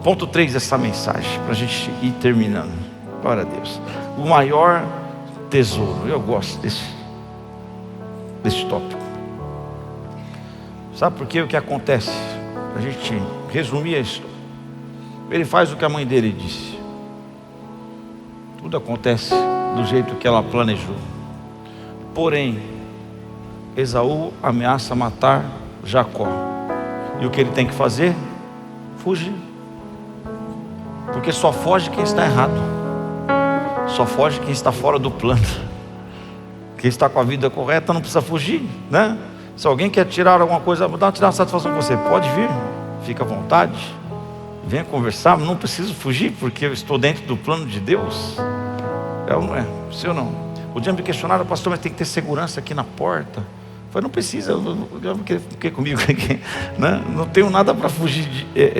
Ponto 3 dessa mensagem, para a gente ir terminando. Glória a Deus. O maior tesouro. Eu gosto desse tópico. Sabe por quê? O que acontece? A gente resumir a história. Ele faz o que a mãe dele disse. Tudo acontece do jeito que ela planejou. Porém, Esaú ameaça matar Jacó. E o que ele tem que fazer? Fugir. Porque só foge quem está errado. Só foge quem está fora do plano. Quem está com a vida correta não precisa fugir, né? Se alguém quer tirar alguma coisa, vou tirar uma satisfação com você, pode vir, fica à vontade, venha conversar, não preciso fugir, porque eu estou dentro do plano de Deus. É ou não é? Se ou não? O dia me questionaram, pastor, mas tem que ter segurança aqui na porta. Eu falei, não precisa, eu fiquei comigo aqui, né? Não tenho nada para fugir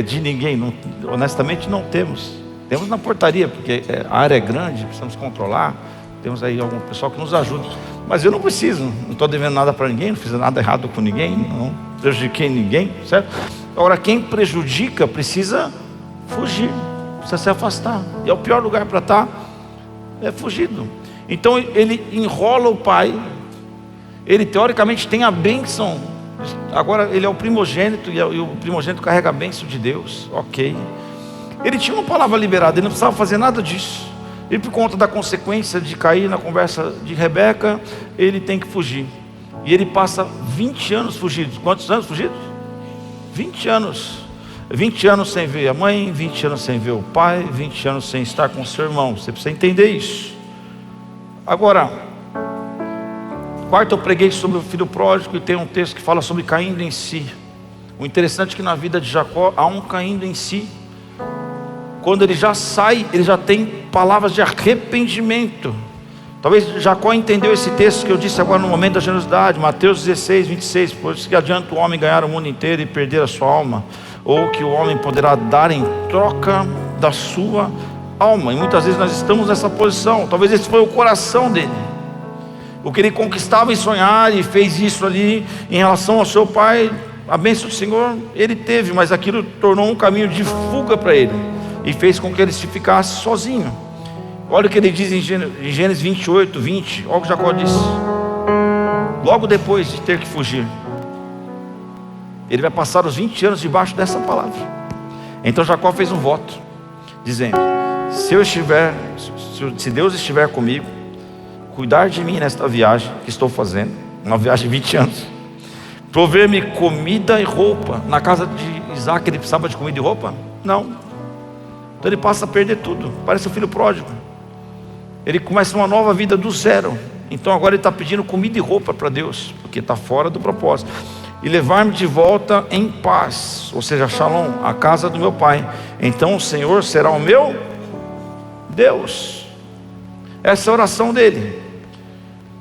de ninguém, não, honestamente não temos. Temos na portaria, porque a área é grande, precisamos controlar. Temos aí algum pessoal que nos ajuda. Mas eu não preciso, não estou devendo nada para ninguém, não fiz nada errado com ninguém, não prejudiquei ninguém, certo? Agora, quem prejudica precisa fugir, precisa se afastar. E é o pior lugar para estar, é fugido. Então ele enrola o pai, ele teoricamente tem a bênção. Agora ele é o primogênito, e o primogênito carrega a bênção de Deus, ok. Ele tinha uma palavra liberada, ele não precisava fazer nada disso. E por conta da consequência de cair na conversa de Rebeca, ele tem que fugir. E ele passa 20 anos fugidos. Quantos anos fugidos? 20 anos. 20 anos sem ver a mãe, 20 anos sem ver o pai, 20 anos sem estar com o seu irmão. Você precisa entender isso. Agora, quarto, eu preguei sobre o filho pródigo, e tem um texto que fala sobre caindo em si. O interessante é que na vida de Jacó há um caindo em si. Quando ele já sai, ele já tem palavras de arrependimento. Talvez Jacó entendeu esse texto que eu disse agora no momento da generosidade, Mateus 16, 26. Pois que adianta o homem ganhar o mundo inteiro e perder a sua alma, ou que o homem poderá dar em troca da sua alma. E muitas vezes nós estamos nessa posição. Talvez esse foi o coração dele, o que ele conquistava em sonhar, e fez isso ali em relação ao seu pai. A bênção do Senhor ele teve, mas aquilo tornou um caminho de fuga para ele, e fez com que ele se ficasse sozinho. Olha o que ele diz em Gênesis 28, 20. Olha o que Jacó disse. Logo depois de ter que fugir, ele vai passar os 20 anos debaixo dessa palavra. Então Jacó fez um voto, dizendo: se Deus estiver comigo, cuidar de mim nesta viagem que estou fazendo, uma viagem de 20 anos, prover-me comida e roupa. Na casa de Isaac ele precisava de comida e roupa? Não. Então ele passa a perder tudo, parece o filho pródigo. Ele começa uma nova vida do zero. Então agora ele está pedindo comida e roupa para Deus, porque está fora do propósito. E levar-me de volta em paz, ou seja, shalom, à casa do meu pai. Então o Senhor será o meu Deus. Essa é a oração dele.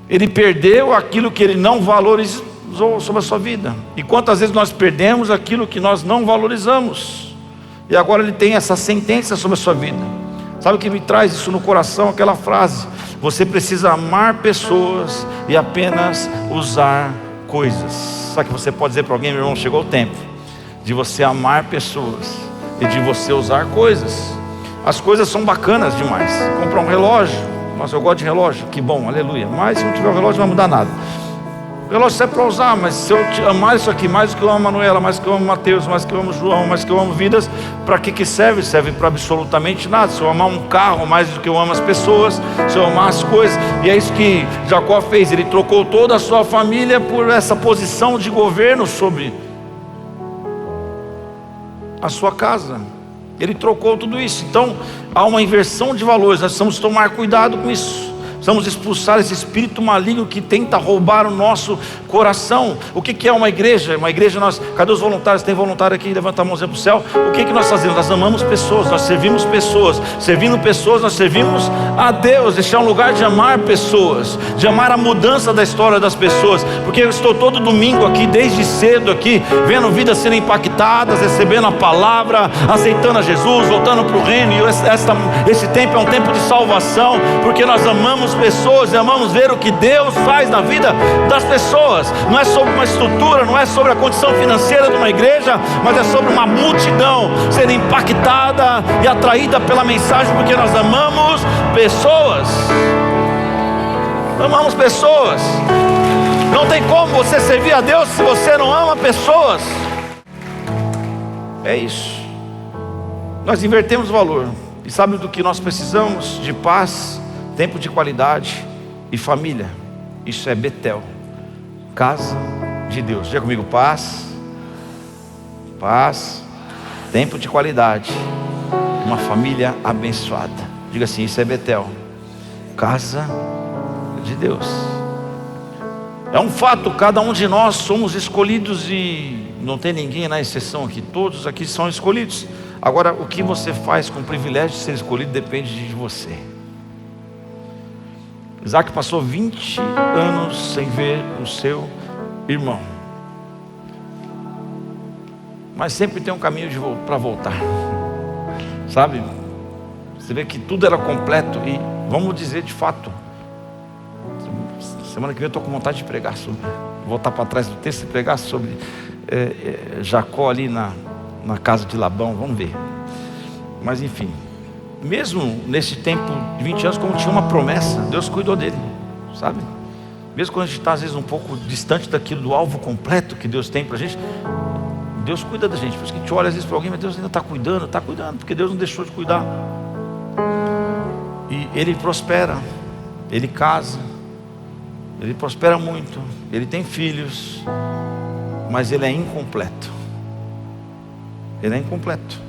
Ele perdeu aquilo que ele não valorizou sobre a sua vida. E quantas vezes nós perdemos aquilo que nós não valorizamos? E agora ele tem essa sentença sobre a sua vida. Sabe o que me traz isso no coração? Aquela frase: você precisa amar pessoas e apenas usar coisas. Sabe que você pode dizer para alguém: meu irmão, chegou o tempo de você amar pessoas e de você usar coisas. As coisas são bacanas demais. Comprar um relógio, nossa, eu gosto de relógio, que bom, aleluia. Mas se não tiver o relógio não vai mudar nada. O relógio serve para usar, mas se eu te amar isso aqui mais do que eu amo a Manuela, mais do que eu amo Mateus, mais do que eu amo João, mais do que eu amo vidas, para que serve? Serve para absolutamente nada. Se eu amar um carro mais do que eu amo as pessoas, se eu amar as coisas. E é isso que Jacó fez. Ele trocou toda a sua família por essa posição de governo sobre a sua casa. Ele trocou tudo isso. Então há uma inversão de valores. Nós precisamos tomar cuidado com isso. Precisamos expulsar esse espírito maligno que tenta roubar o nosso coração. O que é uma igreja? Uma igreja, cadê os voluntários? Tem voluntário aqui? Levanta a mãozinha para o céu. O que nós fazemos? Nós amamos pessoas, nós servimos pessoas. Servindo pessoas, nós servimos a Deus. Este é um lugar de amar pessoas, de amar a mudança da história das pessoas. Porque eu estou todo domingo aqui, desde cedo aqui, vendo vidas sendo impactadas, recebendo a palavra, aceitando a Jesus, voltando para o reino. E esse tempo é um tempo de salvação, porque nós amamos amamos pessoas e amamos ver o que Deus faz na vida das pessoas. Não é sobre uma estrutura, não é sobre a condição financeira de uma igreja, mas é sobre uma multidão ser impactada e atraída pela mensagem, porque nós amamos pessoas. Amamos pessoas. Não tem como você servir a Deus se você não ama pessoas. É isso. Nós invertemos o valor. E sabe do que nós precisamos? De paz, tempo de qualidade e família. Isso é Betel, casa de Deus. Diga comigo: paz, tempo de qualidade, uma família abençoada. Diga assim: isso é Betel, casa de Deus. É um fato, cada um de nós somos escolhidos e não tem ninguém na exceção aqui, todos aqui são escolhidos. Agora, o que você faz com o privilégio de ser escolhido depende de você. Isaac passou 20 anos sem ver o seu irmão, mas sempre tem um caminho para voltar, sabe? Você vê que tudo era completo. E vamos dizer de fato, semana que vem eu estou com vontade de pregar sobre, voltar para trás do texto e pregar sobre Jacó ali na casa de Labão. Vamos ver. Mas enfim, mesmo nesse tempo de 20 anos, como tinha uma promessa, Deus cuidou dele, sabe? Mesmo quando a gente está às vezes um pouco distante daquilo, do alvo completo que Deus tem para a gente, Deus cuida da gente. Por isso que a gente olha às vezes para alguém, mas Deus ainda está cuidando, porque Deus não deixou de cuidar. E ele prospera, ele casa, ele prospera muito, ele tem filhos, mas ele é incompleto. Ele é incompleto.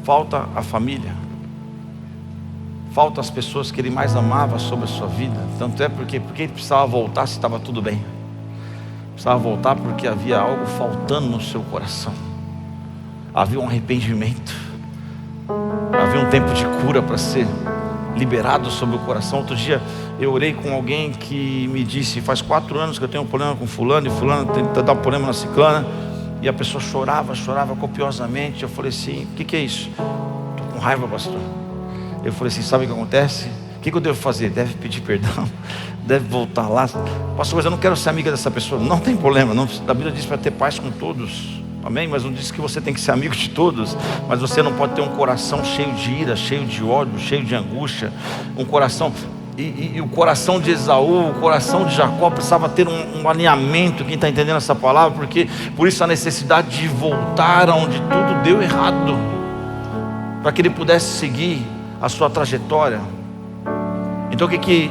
Falta a família, falta as pessoas que ele mais amava sobre a sua vida. Tanto é porque ele precisava voltar se estava tudo bem. Precisava voltar porque havia algo faltando no seu coração. Havia um arrependimento, havia um tempo de cura para ser liberado sobre o coração. Outro dia eu orei com alguém que me disse: faz 4 anos que eu tenho um problema com fulano, e fulano tenta dar um problema na ciclana. E a pessoa chorava copiosamente. Eu falei assim: o que é isso? Estou com raiva, pastor. Eu falei assim: sabe o que acontece? O que eu devo fazer? Deve pedir perdão, deve voltar lá. Pastor, mas eu não quero ser amiga dessa pessoa. Não tem problema, não. A Bíblia diz para ter paz com todos, amém? Mas não diz que você tem que ser amigo de todos. Mas você não pode ter um coração cheio de ira, cheio de ódio, cheio de angústia. Um coração... E o coração de Esaú, o coração de Jacó precisava ter um alinhamento. Quem está entendendo essa palavra? Porque por isso a necessidade de voltar onde tudo deu errado, para que ele pudesse seguir a sua trajetória. Então o que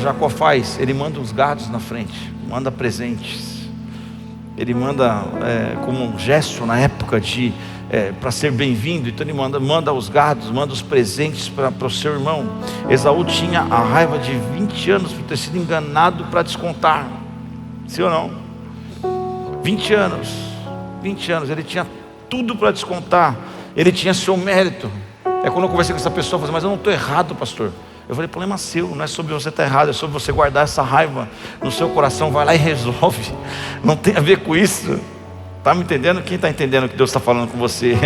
Jacó faz? Ele manda os gados na frente, manda presentes. Ele manda como um gesto na época para ser bem-vindo. Então ele manda os gados, manda os presentes para o seu irmão. Esaú tinha a raiva de 20 anos por ter sido enganado para descontar. Sim ou não? 20 anos, ele tinha tudo para descontar. Ele tinha seu mérito. É quando eu conversei com essa pessoa, eu falei: mas eu não estou errado, pastor. Eu falei: problema seu, não é sobre você estar errado, é sobre você guardar essa raiva no seu coração. Vai lá e resolve. Não tem a ver com isso. Está me entendendo? Quem está entendendo o que Deus está falando com você?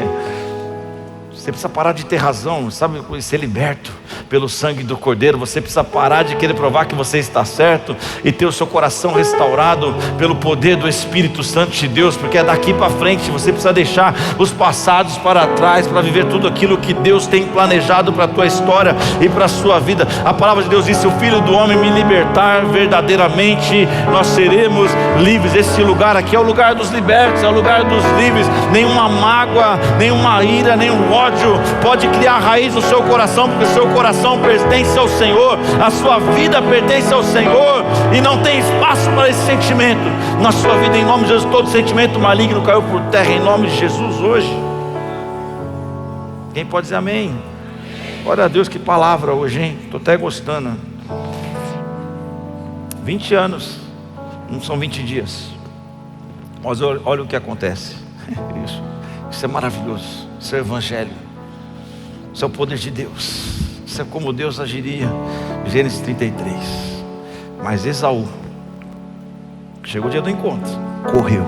Você precisa parar de ter razão, sabe? Ser liberto pelo sangue do Cordeiro. Você precisa parar de querer provar que você está certo e ter o seu coração restaurado pelo poder do Espírito Santo de Deus. Porque é daqui para frente. Você precisa deixar os passados para trás para viver tudo aquilo que Deus tem planejado para a tua história e para a sua vida. A palavra de Deus diz: se o Filho do Homem me libertar verdadeiramente, nós seremos livres. Esse lugar aqui é o lugar dos libertos, é o lugar dos livres. Nenhuma mágoa, nenhuma ira, nenhum ódio pode criar raiz no seu coração, porque o seu coração pertence ao Senhor, a sua vida pertence ao Senhor, e não tem espaço para esse sentimento na sua vida. Em nome de Jesus, todo sentimento maligno caiu por terra em nome de Jesus hoje. Quem pode dizer amém? Glória a Deus, que palavra hoje, hein? Estou até gostando. 20 anos, não são 20 dias, mas olha o que acontece. Isso é maravilhoso. Isso é o Evangelho. Isso é o poder de Deus. Isso é como Deus agiria. Gênesis 33. Mas Esaú, chegou o dia do encontro, correu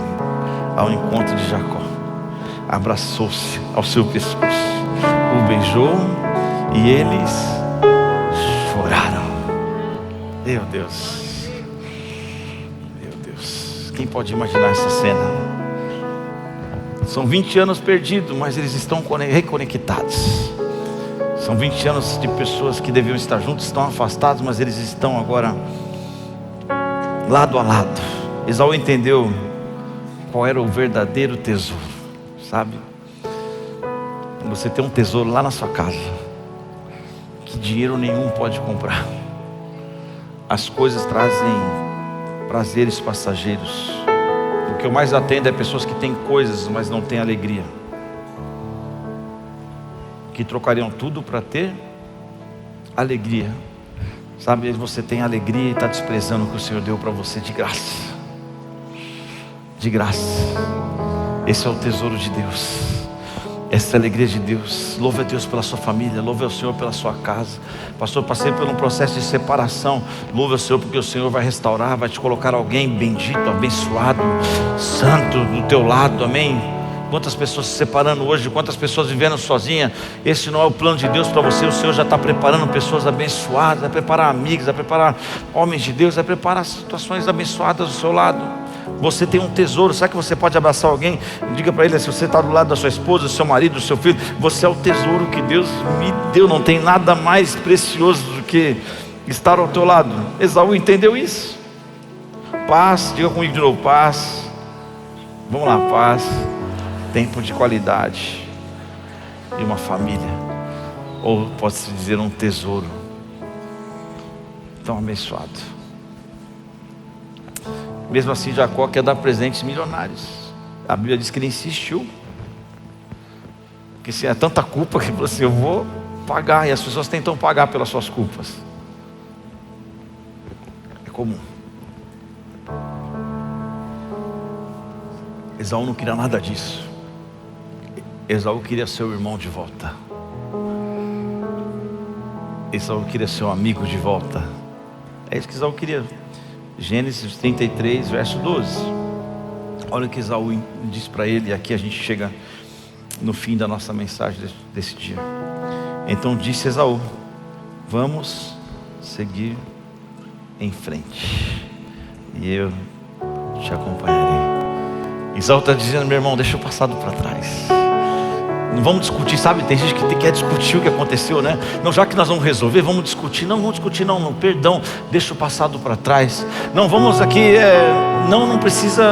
ao encontro de Jacó, abraçou-se ao seu pescoço, beijou e eles choraram. Meu Deus, meu Deus, quem pode imaginar essa cena? São 20 anos perdidos, mas eles estão reconectados. São 20 anos de pessoas que deviam estar juntos, estão afastados, mas eles estão agora lado a lado. Esaú entendeu qual era o verdadeiro tesouro, sabe? Você tem um tesouro lá na sua casa, que dinheiro nenhum pode comprar. As coisas trazem prazeres passageiros. O que eu mais atendo é pessoas que têm coisas, mas não têm alegria, que trocariam tudo para ter alegria. Sabe, você tem alegria e está desprezando o que o Senhor deu para você de graça. De graça. Esse é o tesouro de Deus. Essa é a alegria de Deus. Louve a Deus pela sua família. Louve ao Senhor pela sua casa. Pastor, passei por um processo de separação. Louve ao Senhor porque o Senhor vai restaurar, vai te colocar alguém bendito, abençoado, santo do teu lado, amém? Quantas pessoas se separando hoje, quantas pessoas vivendo sozinhas. Esse não é o plano de Deus para você. O Senhor já está preparando pessoas abençoadas, vai preparar amigos, vai preparar homens de Deus, vai preparar situações abençoadas do seu lado. Você tem um tesouro. Sabe que você pode abraçar alguém? Diga para ele, se você está do lado da sua esposa, do seu marido, do seu filho, você é o tesouro que Deus me deu. Não tem nada mais precioso do que estar ao teu lado. Esaú entendeu isso. Paz, diga comigo de novo, paz. Vamos lá, paz. Tempo de qualidade e uma família, ou pode-se dizer um tesouro tão abençoado. Mesmo assim, Jacó quer dar presentes milionários. A Bíblia diz que ele insistiu, porque se é tanta culpa que ele falou assim, eu vou pagar, e as pessoas tentam pagar pelas suas culpas. É comum. Esaú não queria nada disso. Esaú queria seu irmão de volta. Esaú queria seu amigo de volta. É isso que Esaú queria. Gênesis 33, verso 12. Olha o que Esaú diz para ele. E aqui a gente chega no fim da nossa mensagem desse dia. Então disse Esaú: vamos seguir em frente, e eu te acompanharei. Esaú está dizendo, meu irmão, deixa o passado para trás. Não vamos discutir, sabe? Tem gente que quer discutir o que aconteceu, né? Não, já que nós vamos resolver, vamos discutir. Não, vamos discutir, não, perdão, deixa o passado para trás. Não, vamos aqui, não precisa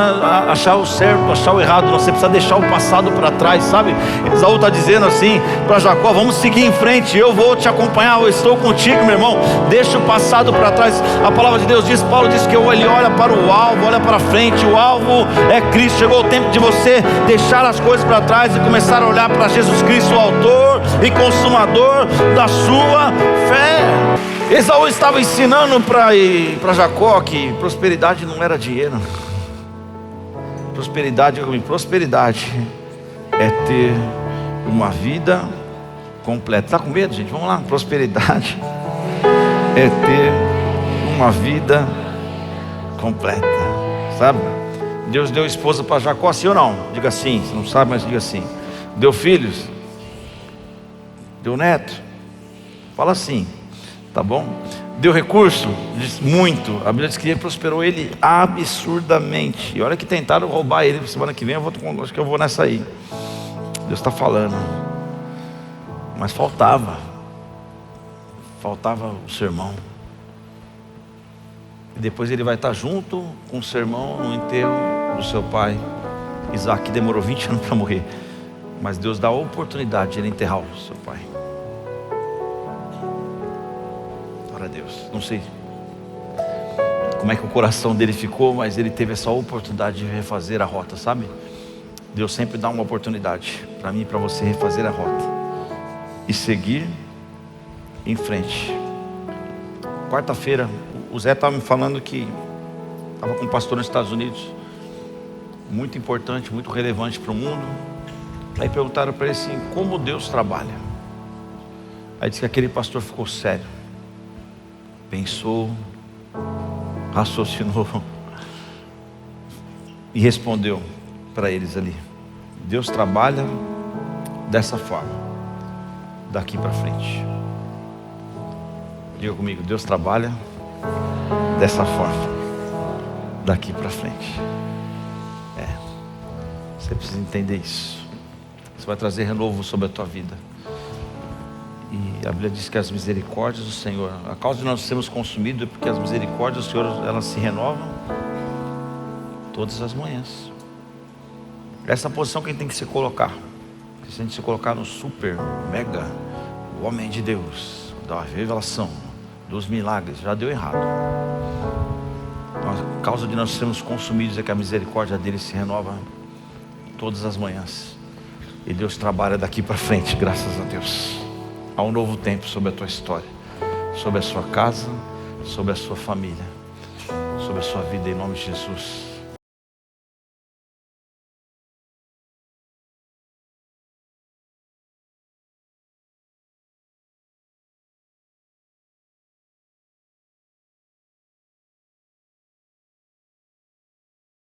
achar o certo, achar o errado. Você precisa deixar o passado para trás, sabe? Esaú está dizendo assim para Jacó: vamos seguir em frente, eu vou te acompanhar, eu estou contigo, meu irmão. Deixa o passado para trás. A palavra de Deus diz, Paulo diz que ele olha para o alvo, olha para frente. O alvo é Cristo. Chegou o tempo de você deixar as coisas para trás e começar a olhar para Jesus Cristo, o autor e consumador da sua fé. Esaú estava ensinando para Jacó que prosperidade não era dinheiro. Prosperidade é ter uma vida completa. Está com medo, gente? Vamos lá. Prosperidade é ter uma vida completa, sabe? Deus deu esposa para Jacó, sim ou não? Diga sim. Você não sabe, mas diga sim. Deu filhos? Deu neto? Fala assim, tá bom? Deu recurso? Diz muito. A Bíblia diz que ele prosperou ele absurdamente. E olha que tentaram roubar ele. Semana que vem acho que eu vou nessa aí. Deus está falando. Mas faltava o sermão. E depois ele vai estar junto com o sermão no enterro do seu pai Isaac, que demorou 20 anos para morrer. Mas Deus dá a oportunidade de ele enterrar o seu pai. Glória a Deus. Não sei como é que o coração dele ficou, mas ele teve essa oportunidade de refazer a rota, sabe? Deus sempre dá uma oportunidade para mim e para você refazer a rota e seguir em frente. Quarta-feira, o Zé estava me falando que estava com um pastor nos Estados Unidos, muito importante, muito relevante para o mundo. Aí perguntaram para ele assim, como Deus trabalha? Aí disse que aquele pastor ficou sério, pensou, raciocinou e respondeu para eles ali: Deus trabalha dessa forma. daqui para frente. Diga comigo, Deus trabalha dessa forma, daqui para frente. Você precisa entender isso. Isso vai trazer renovo sobre a tua vida. E a Bíblia diz que as misericórdias do Senhor, a causa de nós sermos consumidos é porque as misericórdias do Senhor, elas se renovam todas as manhãs. Essa posição quem tem que se colocar. Se a gente se colocar no super, mega, o homem de Deus, da revelação, dos milagres, já deu errado. A causa de nós sermos consumidos é que a misericórdia dele se renova todas as manhãs. E Deus trabalha daqui para frente, graças a Deus. Há um novo tempo sobre a tua história, sobre a sua casa, sobre a sua família, sobre a sua vida, em nome de Jesus.